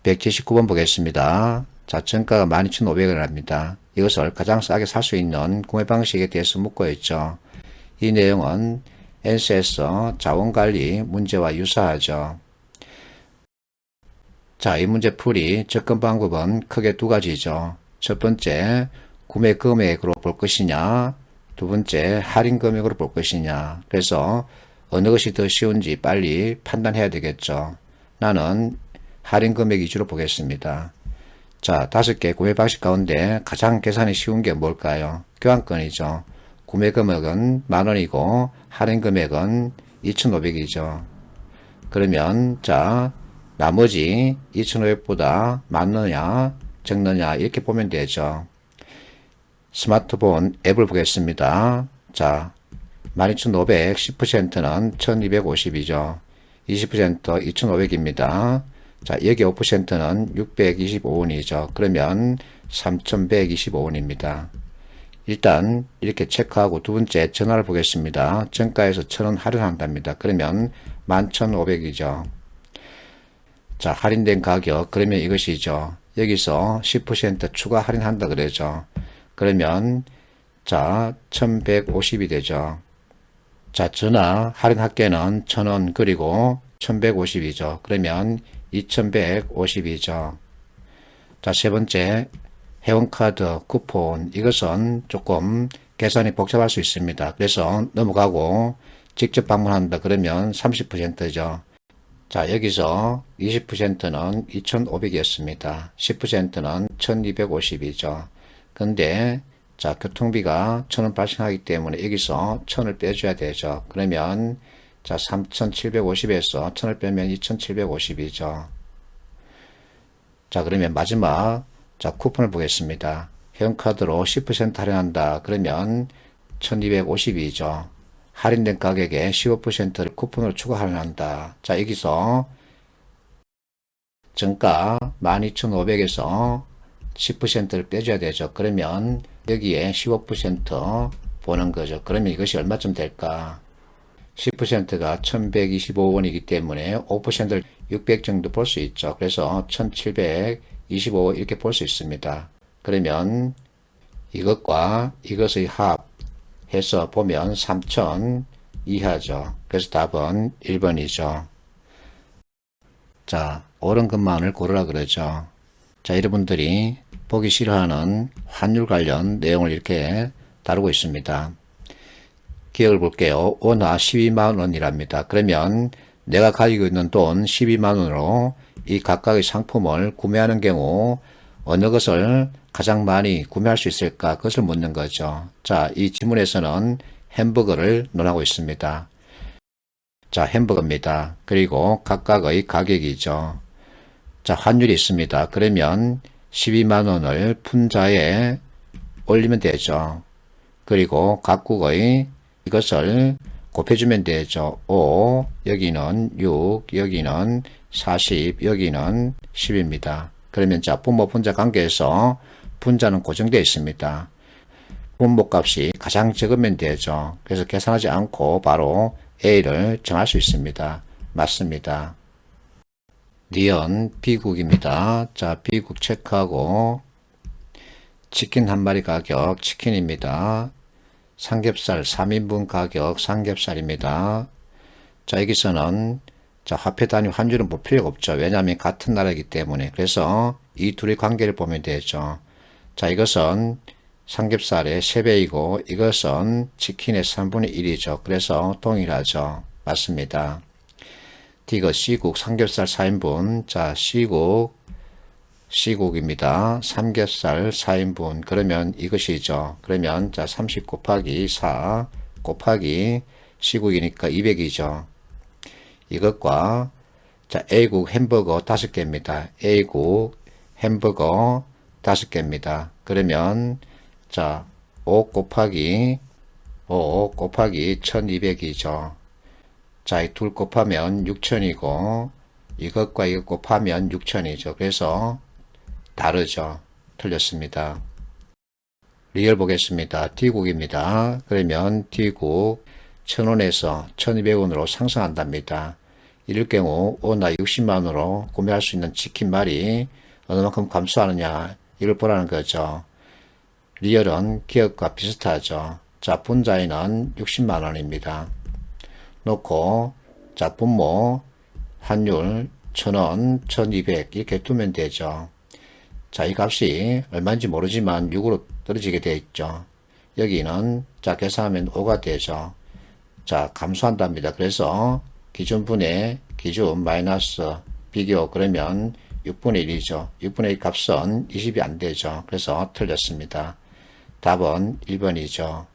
179번 보겠습니다. 자, 정가가 12,500원입니다. 이것을 가장 싸게 살 수 있는 구매 방식에 대해서 묻고 있죠. 이 내용은 엔스에서 자원관리 문제와 유사하죠. 자, 이 문제 풀이 접근 방법은 크게 두 가지죠. 첫 번째, 구매 금액으로 볼 것이냐, 두 번째, 할인 금액으로 볼 것이냐. 그래서 어느 것이 더 쉬운지 빨리 판단해야 되겠죠. 나는 할인 금액 위주로 보겠습니다. 자, 5개 구매 방식 가운데 가장 계산이 쉬운 게 뭘까요? 교환권이죠. 구매 금액은 10,000원이고 할인 금액은 2,500이죠. 그러면 자, 나머지 2,500보다 많느냐 적느냐 이렇게 보면 되죠. 스마트폰 앱을 보겠습니다. 자, 12,500 10%는 1,250이죠. 20% 2,500입니다. 자, 여기 5%는 625원이죠. 그러면 3,125원입니다. 일단 이렇게 체크하고 두 번째 전화를 보겠습니다. 정가에서 1,000원 할인한답니다. 그러면 11,500이죠. 자, 할인된 가격 그러면 이것이죠. 여기서 10% 추가 할인한다 그러죠. 그러면 자, 1,150이 되죠. 자, 전화 할인 합계는 1,000원 그리고 1,150이죠. 그러면 2,150이죠. 자, 세 번째 회원카드 쿠폰 이것은 조금 계산이 복잡할 수 있습니다. 그래서 넘어가고 직접 방문한다 그러면 30%죠. 자, 여기서 20%는 2,500이었습니다. 10%는 1,250이죠. 근데 자, 교통비가 1,000원 발생하기 때문에 여기서 1,000을 빼줘야 되죠. 그러면 자, 3,750에서 1,000을 빼면 2,750이죠. 자, 그러면 마지막 자, 쿠폰을 보겠습니다. 회원카드로 10% 할인한다. 그러면 1,250이죠. 할인된 가격에 15%를 쿠폰으로 추가 할인한다. 자, 여기서 정가 12,500에서 10%를 빼줘야 되죠. 그러면 여기에 15% 보는 거죠. 그러면 이것이 얼마쯤 될까? 10%가 1,125원이기 때문에 5%를 600 정도 볼 수 있죠. 그래서 1,725 이렇게 볼 수 있습니다. 그러면 이것과 이것의 합해서 보면 3,000 이하죠. 그래서 답은 1번이죠. 자, 옳은 것만을 고르라 그러죠. 자, 여러분들이 보기 싫어하는 환율 관련 내용을 이렇게 다루고 있습니다. 기억을 볼게요. 원화 120,000원이랍니다. 그러면 내가 가지고 있는 돈 120,000원으로 이 각각의 상품을 구매하는 경우 어느 것을 가장 많이 구매할 수 있을까? 그것을 묻는 거죠. 자, 이 지문에서는 햄버거를 논하고 있습니다. 자, 햄버거입니다. 그리고 각각의 가격이죠. 자, 환율이 있습니다. 그러면 120,000원을 분자에 올리면 되죠. 그리고 각국의 이것을 곱해주면 되죠. 5, 여기는 6, 여기는 40, 여기는 10입니다. 그러면 자, 분모 분자 관계에서 분자는 고정되어 있습니다. 분모값이 가장 적으면 되죠. 그래서 계산하지 않고 바로 A를 정할 수 있습니다. 맞습니다. 니은 B국입니다. 자, B국 체크하고 치킨 한 마리 가격 치킨입니다. 삼겹살 3인분 가격 삼겹살입니다. 자, 여기서는 자, 화폐 단위 환율은 볼 필요가 없죠. 왜냐하면 같은 나라이기 때문에. 그래서 이 둘의 관계를 보면 되죠. 자, 이것은 삼겹살의 3배이고 이것은 치킨의 3분의 1이죠. 그래서 동일하죠. 맞습니다. D가 C국 삼겹살 4인분. 자, C국입니다. 삼겹살 4인분. 그러면 이것이죠. 그러면 자, 30 곱하기 4 곱하기 C국이니까 200이죠. 이것과 자, A국 햄버거 5개입니다. A국 햄버거 5개입니다. 그러면 자, 5 곱하기 1200이죠. 자, 이 둘 곱하면 6000이고 이것과 이것 곱하면 6000이죠. 그래서 다르죠. 틀렸습니다. 리얼 보겠습니다. D국입니다. 그러면 D국 1,000원에서 1,200원으로 상승한답니다. 이럴 경우 오나 60만원으로 구매할 수 있는 치킨말이 어느 만큼 감소하느냐 이걸 보라는 거죠. 리얼은 기업과 비슷하죠. 자, 분자에는 60만원입니다. 놓고 자, 분모 환율 1000원, 1200 이렇게 두면 되죠. 자, 이 값이 얼마인지 모르지만 6으로 떨어지게 되어 있죠. 여기는 자, 계산하면 5가 되죠. 자, 감소한답니다. 그래서 기준분의 기준 마이너스 비교 그러면 6분의 1이죠. 6분의 1 값은 20이 안 되죠. 그래서 틀렸습니다. 답은 1번이죠.